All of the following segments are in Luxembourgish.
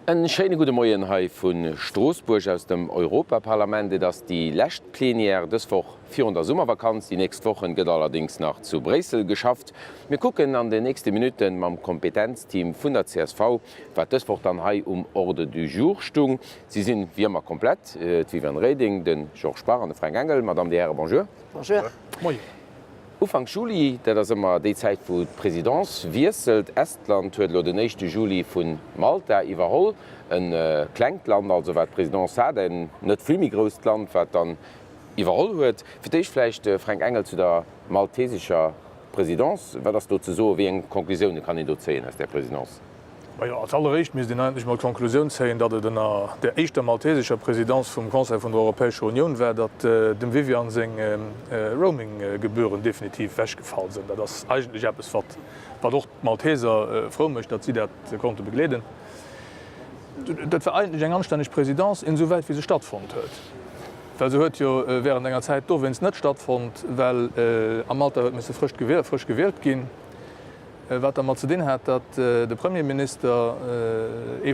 Ein schöne gute Morgen hier von Straßburg aus dem Europaparlament, das die letzte Plenär des Woche für der Sommervakanz. Die nächste Woche geht allerdings nach zu Brüssel geschafft. Wir gucken an den nächsten Minuten mit dem Kompetenzteam von der CSV, was das Woche dann hier Ordre du Jour steht. Sie sind wie immer komplett. Vivian Reding, den Georges Spar und den Frank Engel. Madame de Herre, bonjour. Bonjour. Moin. Anfang Juli, das ist immer die Zeit, wo die Präsidenz wechselt. Estland hat den 1. Juli von Malta überholt. Ein kleines Land, also was die Präsidenz hat, ein nicht viel größeres Land, das dann überholt wird. Für dich vielleicht, Frank Engel, zu der maltesischen Präsidenz, war das dazu so, wie eine Konklusion kann ich dort sehen aus der Präsidenz? Ja, als allererst müssen wir eigentlich mal Konklusion ziehen, dass der erste maltesische Präsident vom Conseil von der Europäischen Union wäre, dass dem Vivian seine Roaming-Gebühren definitiv weggefallen sind. Das ist eigentlich etwas, was doch die Malteser froh möchten, dass sie das konnten begleiten. Das war eigentlich eine anständige Präsidenz, insoweit wie sie stattfand hat. Weil sie hat ja während einer Zeit, wenn es nicht stattfand, weil am Malta müsste frisch gewählt gehen. Was er mal zu tun hat, dass der Premierminister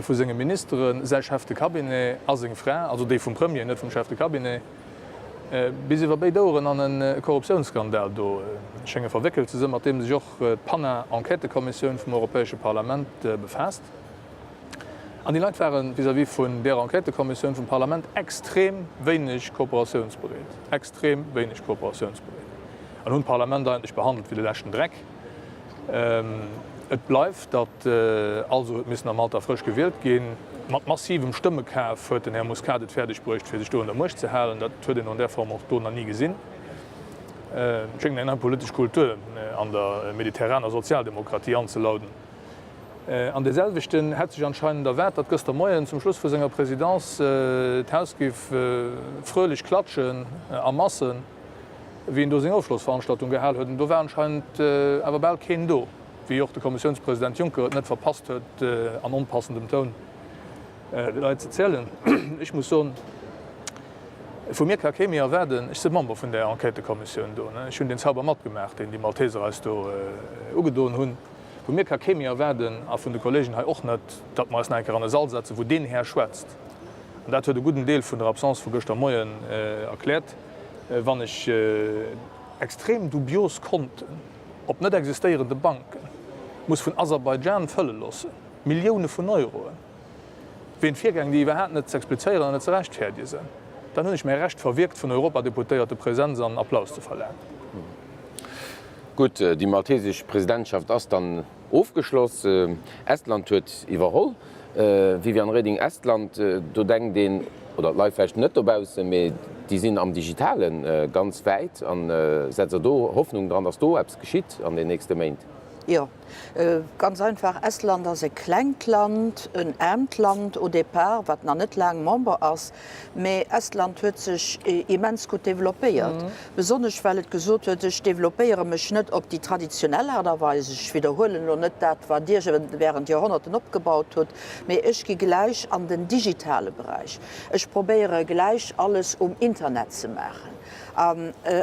von seinen Ministerin sein Chef de Kabinett als seine Frau, also die vom Premier, nicht vom Chef de Kabinett, bis sie bei Dauern an einen Korruptionsskandal verwickelt sind, nachdem sich auch die PANA-Enquete-Kommission vom Europäischen Parlament befasst. Und die Leute waren vis-à-vis von der Enquete-Kommission vom Parlament extrem wenig kooperationsbereit. Extrem wenig kooperationsbereit. Und das Parlament eigentlich behandelt wie der letzten Dreck. Et bleibt, dat also müssen am Malta frisch gewählt gehen. Mit massivem Stimmekauf huet den Herr Muscat fertig bräuchte, für sich in der Macht zu halten. Das hat in der Form auch noch nie gesehen. Eine politische Kultur an der mediterranen Sozialdemokratie anzulauten. An derselben hat sich anscheinend der Wert, dass gestern Morgen zum Schluss für seiner Präsidenz die Hausgif fröhlich klatschen am Massen, wie in der Aufschlussveranstaltung gehalten hat. Da war anscheinend aber bald kein Do, wie auch der Kommissionspräsident Juncker nicht verpasst hat, an unpassendem Ton zu erzählen. Ich muss sagen, von mir kann kein mehr werden. Ich bin Member von der Enquete-Kommission. Ich habe den Zauber matt gemacht, den die Malteser als angetan haben. Von mir kann kein mehr werden, auch von den Kollegen auch nicht, dass man es an den Saal setzen, wo den Herr schwätzt. Und das hat einen guten Teil von der Absenz von gestern Morgen erklärt. Wann ich extrem dubios Konten op net existierende Banken muss von Aserbaidschan füllen lassen. Millionen von Euro. Wenn Viergänge, die überhaupt nicht zu explizieren und nicht zu rechtfertigen sind, dann habe ich mir recht verwirkt, von Europadeputierte Präsenz an Applaus zu verleihen. Gut, die maltesische Präsidentschaft ist dann aufgeschlossen. Estland wird überholt. Vivian Reding, Estland, du denkst den, oder läuft vielleicht nicht dabei, die sind am Digitalen ganz weit und setzt da Hoffnung daran, dass da etwas geschieht an den nächsten Monaten. Ja, ganz einfach. Estland ist ein Kleinland, ein Ärmland au départ, was noch nicht lange Member ist. Aber Estland hat sich immens gut developiert. Besonders weil es gesagt wird, ich developiere mich nicht auf die traditionelle Art und Weise. Ich wiederhole noch nicht das, was dir während Jahrhunderten aufgebaut hat. Aber ich gehe gleich an den digitalen Bereich. Ich probiere gleich alles Internet zu machen.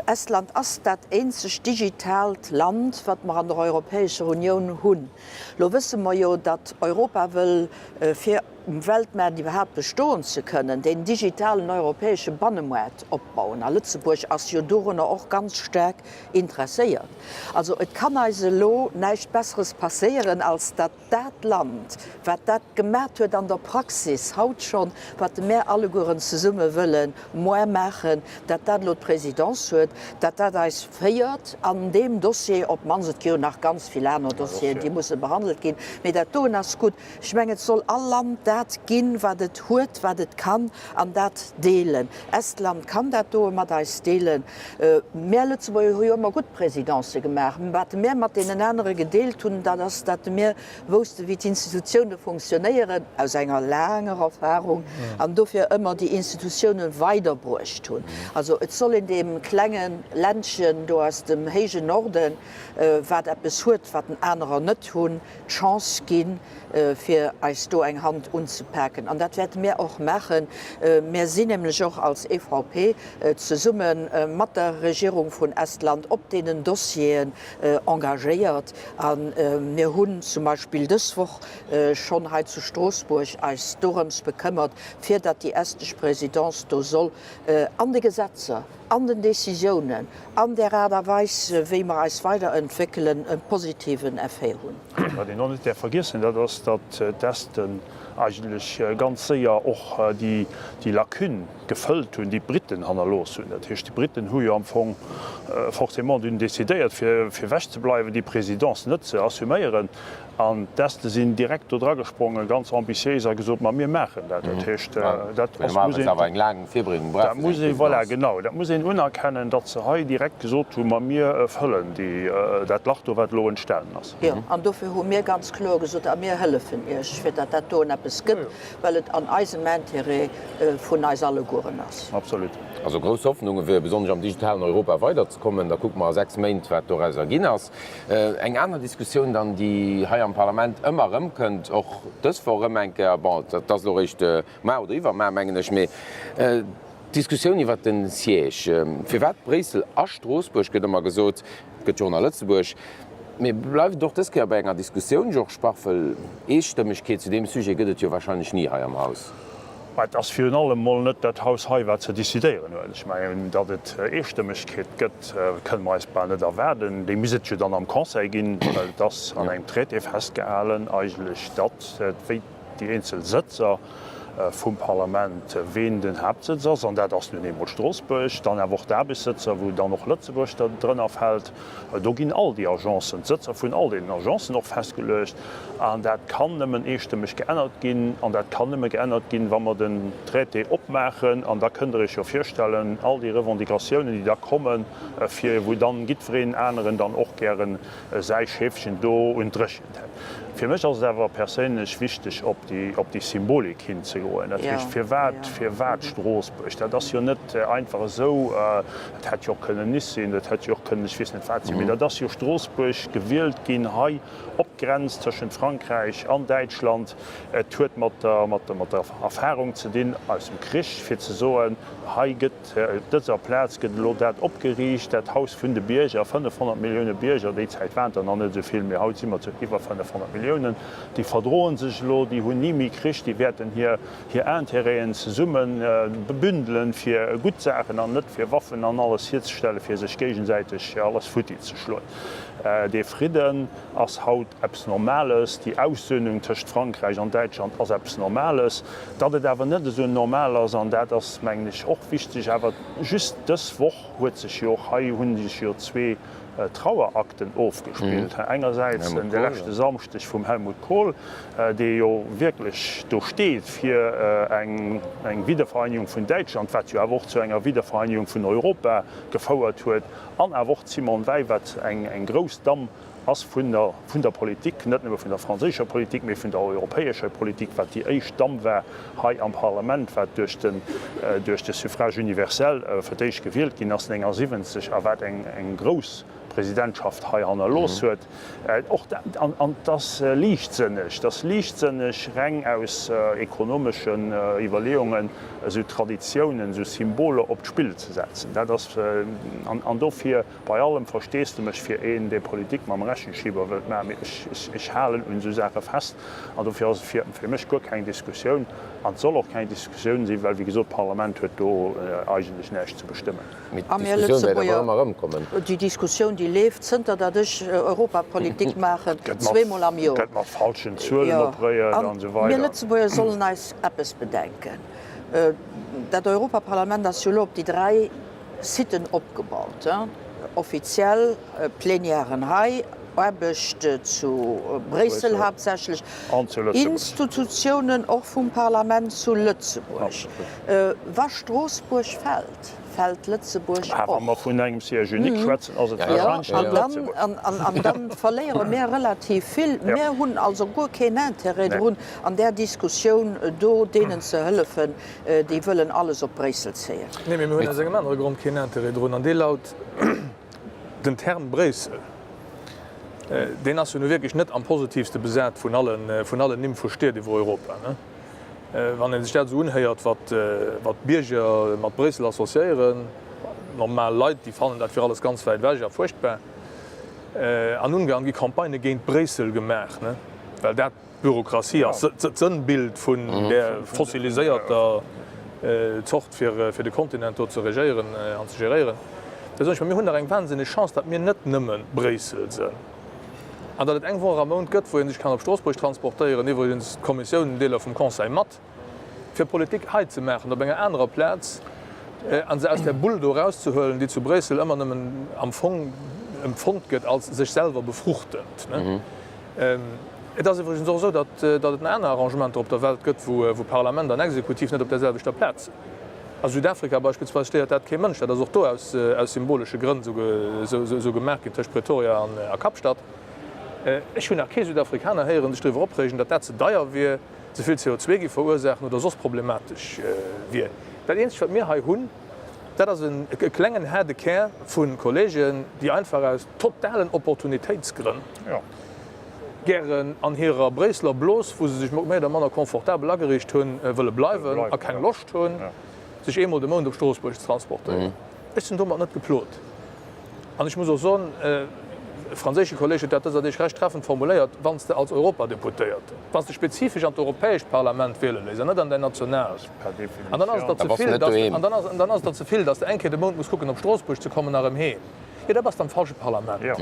Estland ist das einzige digitale Land, das wir an der Europäischen Union haben. Wir wissen ja, dass Europa will, für im Weltmarkt überhaupt bestehen zu können, den digitalen europäischen Binnenmarkt aufbauen. Lützeburg ist ja daran auch ganz stark interessiert. Also es kann also nichts Besseres passieren, als dass das Land, was das gemerkt wird an der Praxis, haut schon, was wir alle zusammen wollen, mehr machen, dass das die Präsidenz wird, dass das feiert an dem Dossier, ob man es nach ganz vielen anderen Dossiers, die müssen behandelt gehen. Aber das tun ist gut. Ich meine, es soll alle Land das gehen, was es hat, was es kann, an das delen. Estland kann das tun, man das delen. Wir haben immer gut Präsidenzen gemacht. Was wir mit den anderen gedeelt haben, dass wir wussten, wie die Institutionen funktionieren, aus einer langen Erfahrung, und dafür immer die Institutionen weitergebracht haben. Also es soll in dem kleinen Ländchen aus dem hohen Norden, was etwas hat, was ein anderer net hunn Chance ginn fir eis do eng Hand unzupacken. An dat werd mir auch machen mehr sinn nämlich auch als EVP ze summen mat der Regierung vun Estland op denen Dossien engagéiert an mir hunn zum Beispiel deswoch schon he zu Straßburg als Dorems bekümmert, fir dat die estische Präsidenz do soll an die Gesetze, an den Decisionen, an der Raderweis wie man als weiterentwickeln en positiven Effekt hun. Den noch nicht der vergessen, dass dat Testen eigentlich ganz sehr auch die Lakune gefüllt hun die Briten han los hun. Die Briten hu am Anfang forcément dun décidéiert fir wäch ze bleiwen die Präsidentz nëtze assuméieren an Teste sinn direkt oder gesprungen ganz ambitiéiser gesot ma mir machen. Genau dat muss unerkennen, dat ze ha direkt gesot ma mir fëllen, die dat lacht wat loen stellen ass. Ja, an dofir hun mir ganz klo gesot a mir hëllefen Ech fir dat dat es gibt, weil es an Eisenmäntere vun Eis alle Guren ass. Absolut. Also groß Hoffnungen fir besonders am digitalen Europa weiterzukommen, da guck mal 6 Mainint Ginners. Eng andere Diskussion dann die ha am Parlament ëmmer ëm kënnt och dës vormenke das lorecht Ma oder iwwer Mengeneg méi. Diskussion iwwer den Siech. Fir wat Bresel a Straßburg gët immer gesot, gët Jo a Lützeburg. Me bleif doch das bei enger Diskussion Joch Spachel Eestëmmechkeet zu dem Suje gëtt jo wahrscheinlich nie ha am Haus. Ass fir allem moll net dat Haus haiwwer ze desideieren. Ich mein, dat et Eestëmmechkeet gëtt kën meist net erwerden. Dei miset dann am Konseil ginn, das an eng Tret festgehalen eigentlich dat wéi die Einzel Sitzer vum Parlament wen den Hauptsitz ass an dat ass nun emmmer Straßburg, dann erwoch derbesitzer, wo dann noch Lützeburg dat drin aufhält. Do ginn all die Agenzen Sitzer vun all den Agenzen noch festgelecht. An dat kann nëmmen eestemmech geënnert ginn, an dat kann nëmme geënnert ginn, wann man den Treté opmachen, an da kënnder ich jo firstellen, all die Revendikationen, die da kommen, fir wo dann gitfreen Äneren dann och gern sei Schäfchen do und drechen. Für mich als sewer perélech wichtig op die Symbolik hinzugoen. fir wat Straßburg. Dat jo net einfach so het jo kënne ni sinn, dat het jo kënne wissen net. dats jo Straßburg gewielt ginn hai opgrenzt tschen Frankreich an Deutschland huet mat der Erfahrung ze din aus dem Krich fir ze soen haiget dëtser Plätz gët lo dat opgeriecht, dat Haus vun de Bierger 500 Millioune Bierger déiäit wand an net soviel mé haut immer zu iwwer 500 Millionen. Die verdroen sech lo, die hunn nimi krich, die werden hier Ätereen ze summen bebündelen fir Gutsachen an net fir Waffen an alles hierstelle fir sech gegenseitig alles Futi ze schloen. De Frieden ass haut Apps normales, die Aussönnung tcht Frankreich an Deutschland ass Apps normales, dat et awer net so normal ass an dat ass mengglech och wichtig, awer just dës woch huet sech joch ha hunn jo 2 Trauerakten aufgespielt. Einerseits der letzte Samstich vom Helmut Kohl, der jo wirklich durchsteht für eng Wiedervereinigung von Deutschland, wat ja auch zu enger Wiedervereinigung von Europa gefauert huet, an erwo Simon Weiwert eng Großdamm ass vun der Politik, net nur vun der franzischer Politik, méi vun der europäischer Politik, wat die eich Stammwer ha am Parlament wat durch de Suffrage universell verdeich gewählt gin ass enger 70 erwer eng Gros Präsidentschaft ha an los huet. Das liichtsinnnech. Das liichtsinnnech Reng aus ekonomischen Überleungen so Traditionen, so Symbole op d'Spiel zu setzen. An dofir bei allem verstest du mech fir een de Politik mam Rechenschieber wild ich halen un so Sache fest. An dofir fir mech go kein Diskussion. An soll auch keine Diskussion sie, weil wie gesagt Parlament huet do eigentlich nächt zu bestimmen. Die Diskussion die lebt sind dadurch Europapolitik machen zweimal am Jahr. Falschen Zölle und so weiter. Wir sollen als Apps bedenken. Das Europaparlament das Lob die 3 Sitten abgebaut. Offiziell plenären Hai, Erbechte zu Brüssel hauptsächlich, Institutionen auch vom Parlament zu Lützeburg. Was Straßburg fällt Lützeburg vun engem dann verleieren mehr relativ viel mehr hunn also go run an der Diskussion do denen ze hëllefen, die wollen alles op Brüssel zählen. an de laut den Term Brüssel Den hast du wirklich net am positivste besät von allen nimm versteht iw Europa. Wann den Staat so unheiert, wat Bierger mat Brüssel assoziieren, normal Leiit, die fallen dat fir alles ganz weit wäger furchtbar. An Ungarn die Kampagne géint Brüssel gemerk, weil dat Bürokratie Bild vun der fossiliséierter Zocht fir de Kontinent zu regieren an zu gerieren. mir hun eng wahnsinne Chance, dat mir net nëmmen Brüssel se. An dat eng vor am Mount gëtt, wo sich kann op Straßburg transportieren, iwwer den Kommissionen Deler vum Konseil mat, fir Politik heit ze machen, op enger anderer Platz an se aus der Buldo rauszuhöllen, die zu Brüssel immer nëmmen am Fong empfund gëtt als sech selber befruchtend. Das ist so, dass es ein Arrangement auf der Welt gibt, wo Parlament und Exekutiv nicht auf derselben Platz. Also Südafrika beispielsweise steht das kein Mensch, das ist auch da aus symbolischen Gründen so gemerkt in Pretoria und Kapstadt. Ich bin auch kein Südafrikaner hier und ich darüber abrechnen, dass das zu teuer wird, so viel CO2 verursachen oder so problematisch wird. Das Einzige, was wir hier haben, das ist ein kleiner Herdekern von Kollegen, die einfach aus totalen Opportunitätsgründen gern an hireer Bresler bloß, wo se sich méi der Manner komfortabel agericht hunn wëlle bleiwen, a kein Locht hunn, sich emol de Mond op Stoßburg transportieren. Ich sind dummer net geplot. An ich muss auch so franzésche Kollege, dat Dich recht treffend formuliert, wann du als Europa deputiert. Was du spezifisch an d Europäisch Parlament wählen is, net an den National. Dann ass dat zuviel, dats der enke de Mond muss gucken op Straßburg zu kommen nach dem Heen. Ja, da was am falsche Parlament. Ja.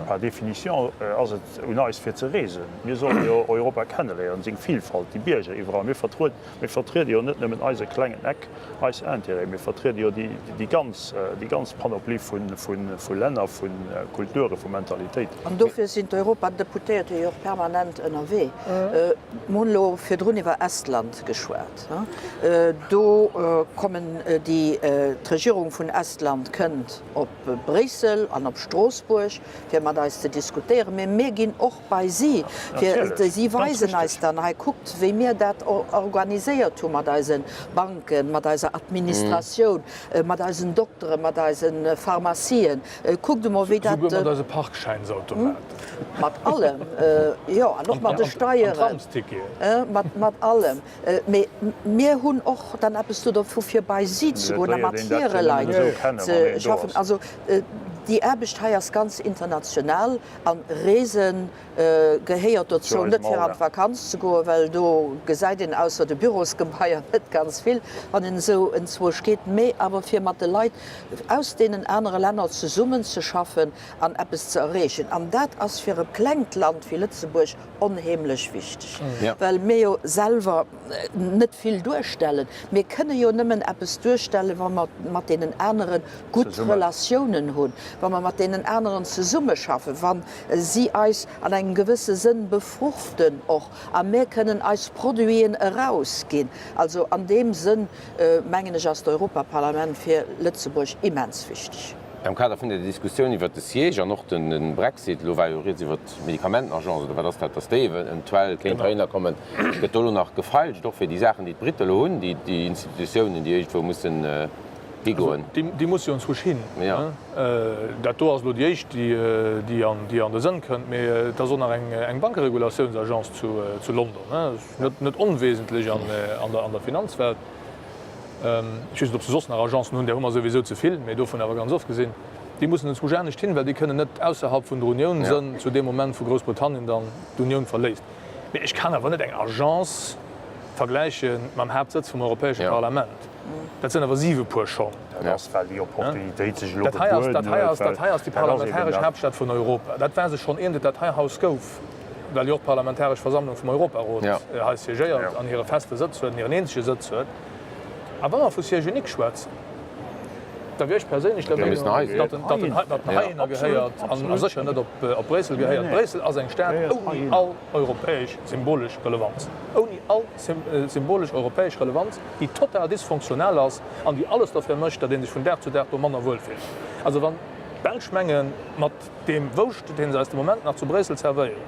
Per Definition ass et unis fir ze reesen. Wir sollen jo Europa kennenléieren seg Vielfalt die Bierger iwwer mir vertreet jo net nemmmen eise klengen Eck als Entere. mir vertreet jo die ganz Panoplie vun Länner, vun Kulture, vun Mentalitéit. An dofir sind Europa Deputéierte jo permanent ënnerW. Monlo fir Drun iwwer Estland geschwert. Do kommen die Regierung vun Estland kënnt op Brüssel, an op Straßburg, man da zu diskutieren. Wir gehen auch bei Sie. Sie weisen uns dann, guckt, wie wir das organisiert haben, mit diesen Banken, mit dieser Administration, mit diesen Doktoren, mit diesen Pharmazien. Guckt mal, wie das... Mit diesen Parkscheinsautomaten. Mit allem. Ja, noch mit den Steuern. Mit allem. Wir haben auch dann etwas dafür bei Sie zu gehen, Materie zu schaffen. Also, die Erbesteuer ist ganz international an Reesen geheiert dazu net fir an Vakanz zu go, weil du gesäiden ausser de Büros gebaiert net ganz viel an den so enwo geht méi, aber fir mat de Leiit aus denen andere Länder zu summen zu schaffen an Appes zu errechen. An dat ass fir e Kklengland wie Lützeburg onheimlich wichtig. Weil mé jo selber net viel durchstellen. Wir könne jo nimmen Appes durchstellen, wann man mat denen anderen gut Relationen hunn, wann man mat denen anderen ze Summe schaffe, wann sie eis an einen gewissen Sinn befruchten auch. Aber wir können als Produieren herausgehen. Also an dem Sinn meine ich als Europaparlament für Lützeburg immens wichtig. Am Kader vun der Diskussion iwwer de Sieger noch den Brexit lo iwt iwwer Medikamentenagen oder das Steven en Kleiner kommen Getolo nach gefallen, doch fir die Sachen die Brite lohn, die Institutionen, die wo mussssen die muss uns huch hin. Dat as lo Diich die an der Sinn kënnt méi da so eng Bankregulationsagenz zu London. net onwesentlich an der Finanzwelt. Ich op sossen Agenz hun der hummer sowieso zuviel, méi do vun awer ganz oft gesinn. Die muss uns Pro nicht hin, weil die können net ausserhalb vun der Union sind, zu dem Moment vu Großbritannien dann die Union verläst. Ich kann aber net eng Agenz vergleichen mam Hauptsitz vom Europäischen Parlament. Dat sind awer 7 pur schon. Dat heißt die parlamentarische Hauptstadt von Europa. Dat war se schon in de Dateihaus gouf, weil Jo parlamentarische Versammlung vom Europarat sigiert an ihre feste Sitz hue, ihre ensche Sitz huet. Aber wann vu Genik schwätzen, da wär ich persönlich geheiert net op Bresel geheiert. Bresel as eng Staat oni all europäisch symbolisch Relevanz. Oni all symbolisch europäisch Relevanz, die total dysfunktional ass, an die alles dafür mcht, den sich vun der zu der Mann wohlfil. Also wann Belschmengen mat dem Wucht, den se aus dem Moment nach zu Bresel zerweilen,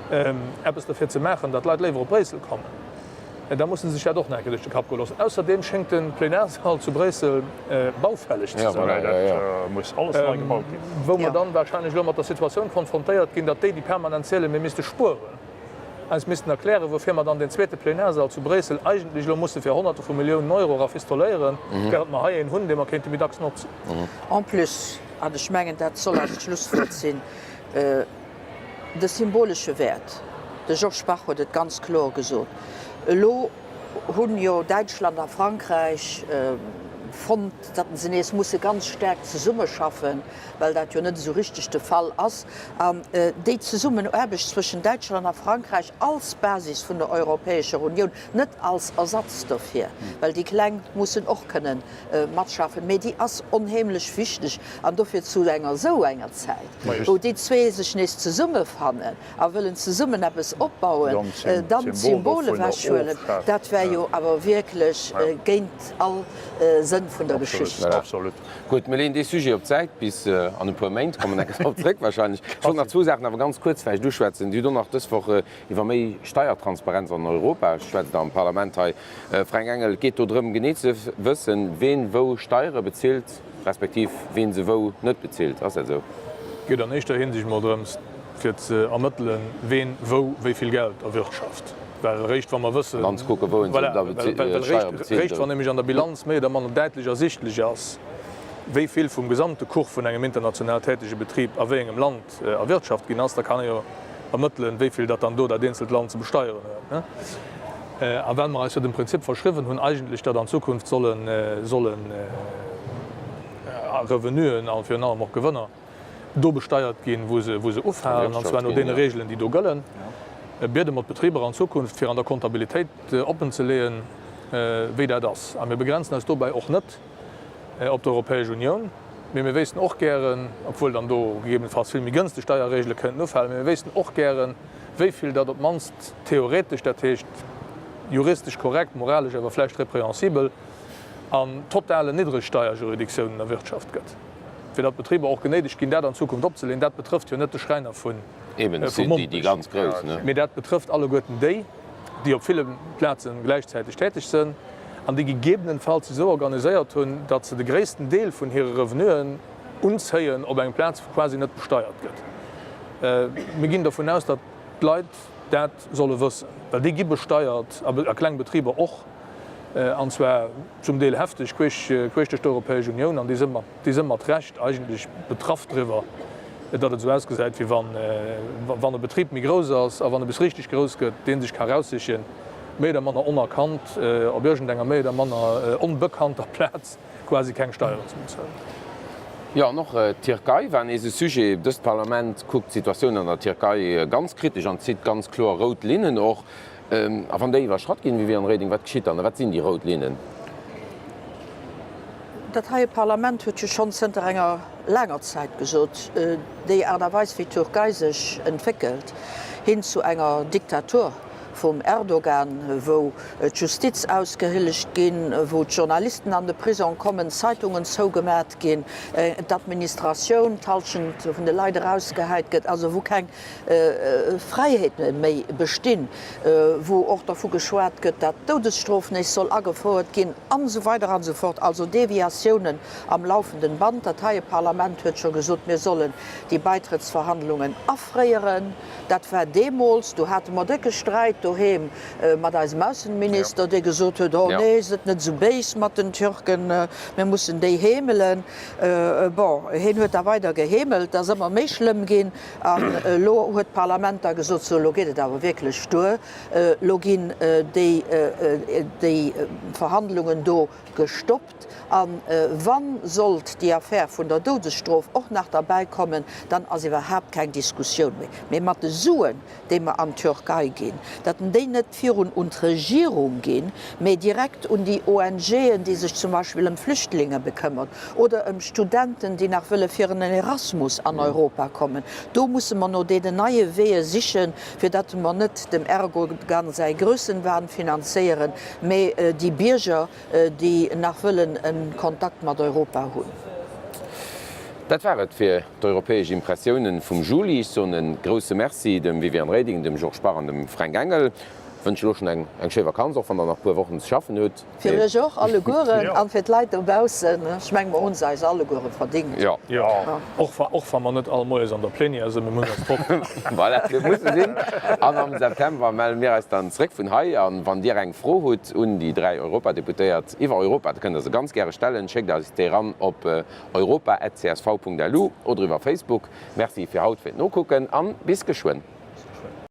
es dafür zu machen, dat Leiit lewer op Bresel kommen. Da mussten sich ja doch nicht durch den Kap gelassen. Außerdem schenkt den Plenärsaal zu Brüssel baufällig zu sein. muss alles neu gebaut gehen. Wo man dann wahrscheinlich mit der Situation konfrontiert gehen, dass die permanentielle müsste spuren. Es müssten erklären, wofür man dann den zweiten Plenärsaal zu Brüssel eigentlich musste für Hunderte von Millionen Euro auf installieren. Während man hier einen Hund, den man könnte mittags nutzen. En plus an de Schmengen dat soll als Schlusswort sinn de symbolsche Wert. De George Bach huet et ganz klar gesot. Lo hunn jo Deutschland a Frankreich fand, dat se nees musssse ganz stark ze Summe schaffen, weil dat jo net so richtig de Fall ass. Déi ze summen erbeg zwischen Deutschland a Frankreich als Basis vun der Europäischer Union net als Ersatzstoff hier, weil die Kkleng mussssen och können mat schaffen. Me die ass onheimlich wichtig an dofir zu enger so enger Zeit. Wo die zwee sech nees ze Summe fannen, a willen ze Summen es opbauen, dann Symbole verschwelen, dat wär jo aber wirklich géint all Sinn vun der Geschichte. Absolut. Gut, Melin, die Sujet op Zeit bis an den Moment kommen zurück wahrscheinlich. Schon nach Zusagen aber ganz kurz vielleicht durchschwätzen. Die noch das Woche iwwer méi Steuertransparenz an Europa schwätzt am Parlament. Frank Engel geht drum genet ze wissen, wen wo Steuer bezielt, respektiv wen se wo net bezielt. Also. Geht an nächster Hinsicht mal drum fir ze ermitteln, wen wo wieviel Geld erwirtschaft. Recht wann man wësse Recht war nämlich an der Bilanz méi, dat man deitlich ersichtlich ass. Wéiviel vum gesamte Kur vun engem international tätige Betrieb aé engem Land erwirtschaft gin ass, da kann jo ermëtteln, wéiviel dat an do dat Einzelt Land zu besteuern. A wenn man als dem Prinzip verschriven hunn eigentlich dat an Zukunft sollen Revenuen an fir allem Gewënner do besteuert gin, wo se ofhalen, an no de Regeln, die do gëllen. Bierde mat Betrieber an Zukunft fir an der Kontabilitéit open ze leen, wéi dat das. Am mir begrenzen ass dobei och net op der Europäische Union. Wir weisten och gieren, obwohl dann do gegebenenfalls filmi gënste Steuerregelle kënnen ofhalen, wir weisten och gieren, wéiviel dat op manst theoretisch dat hecht juristisch korrekt, moralisch awer flecht reprehensibel an totale niedrige Steuerjurisdiktionen der Wirtschaft gëtt. Fir dat Betrieber auch genedig gin dat an Zukunft opzelehnen, dat betrifft jo net de Schreiner vun. Die ganz groß. Mit dat betrifft alle Götten Day, die op vielen Plätzen gleichzeitig tätig sind, an die gegebenenfalls so organisiert hun, dat ze de größten Deel von ihre Revenuen unsheien op eng Platz quasi net besteuert wird. Wir gehen davon aus, dat Leiit dat solle wissen, weil die gi besteuert, aber Kleinbetriebe auch anwer zum Deel heftig quecht der Europäische Union, an die sind mat recht eigentlich betraft drüber. Dat het so ausgeseit wie wann der Betrieb mi gros ass, a wann er bis richtig gros gëtt, den sich kann raussichen, méi der Manner onerkannt, a Biergen denger méi der Manner unbekannter Platz quasi keng Steuer zu bezahlen. Ja noch Türkei, wenn e Sujet das Parlament guckt Situationen an der Türkei ganz kritisch an zit ganz klar Rotlinnen och a van déi iwwer Schrat gin, wie wir an Reding wat schittern, wat sinn die Rotlinnen? Dat haie Parlament huet je schon zenter enger langer Zeit gesot, déi aderweis wie Türkei sech entwickelt, hin zu enger Diktatur vum Erdogan, wo Justiz ausgehillecht gin, wo Journalisten an de Prison kommen, Zeitungen zougemerert gin, d'Administrationun talschend vun de Leider ausgeheit gëtt, also wo keng Freiheeten méi bestin, wo och davor geschwert gëtt, dat Todesstrof nicht soll agefoert gin, an so weiter an so fort, also Deviationen am laufenden Band. Dat haie Parlament huet schon gesot, mir sollen die Beitrittsverhandlungen afreieren. Dat war Demols, du hat mat decke Streit doheem mat als Massenminister, dé gesot huet nee, set net zo bees mat den Türken, wir mussssen déi hemelen. Hin huet er weiter gehemelt, dat immer méi schlimm gin an Lo huet Parlament gesot zo loget awer wirklich sto. Login déi Verhandlungen do gestoppt. An wann sollt die Affäre vun der Todesstrof och nach dabei kommen, dann as iwwerhap kein Diskussion méi. Me mat de Suen, de man an Türkei gin, dat déi net virun und Regierung gin, méi direkt die ONGen, die sich zum Beispiel Flüchtlinge bekümmern oder Studenten, die nach wëlle fir einen Erasmus an Europa kommen. Do muss man no de neue Wehe sichen, fir dat man net dem Erdogan sei Grössen werden finanzieren, méi die Bierger, die nach wëllen Kontakt mat Europa hunn. Dat wäret fir d'europäesche Impressionen vum Juli so en grosse Merci dem Vivian Reding, dem George Bach an dem Frank Engel. wënschlochen eng schee Vakanz van der nach puer Wochen schaffen huet. Fir Joch alle Guren Ja. an fir d Leiit opbausen schmeng ma uns als alle Guren verdingt. Ja. Och war man net all Moes an der Pläne muss sinn. An am September mell mir als dann Zréck vun Hai an wann Dir eng Frohhut un die 3 Europadeputéiert iwwer Europa kënnen se ganz gre stellen, checkt as ran op europa@csv.lu oder iwwer Facebook. Merci fir haut fir no kucken an bis geschwoen.